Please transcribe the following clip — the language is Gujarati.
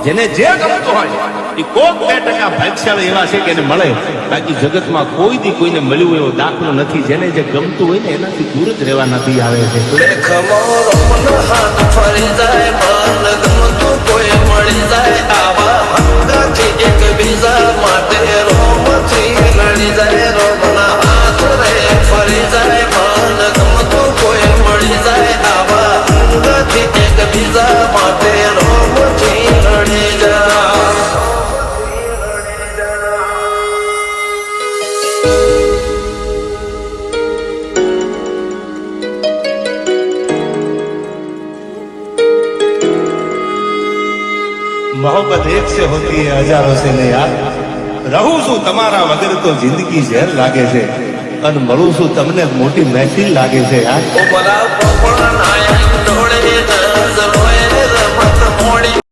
જેને જે ગમતું હોય એ કોક 2% ભાગ્યશાળી એવા છે કે એને મળે, બાકી જગતમાં કોઈ દી કોઈને મળ્યું એવો દાખલો નથી. જેને જે ગમતું હોય ને એનાથી દૂર જ રહેવા નથી આવે છે. ફરી જાય મન ગમતું કોઈ મળી જાય આવા અંગથી એકબીજા માટે રોમથી લડી જાય રોમના હાથ રે ફરી જાય મન ગમતું કોઈ મળી જાય આવા અંગથી એકબીજા માટે રોમથી લડી જાય. मोहब्बत एक से होती है हजारों से नहीं यार. રહું છું તમારા વગર તો જિંદગી ઝેર લાગે છે, અને મળું છું તમને મોટી મહેફિલ લાગે છે યાર. ઓ ભલા પોપડા નાયક ઢોળે નજર હોય રમત મોડી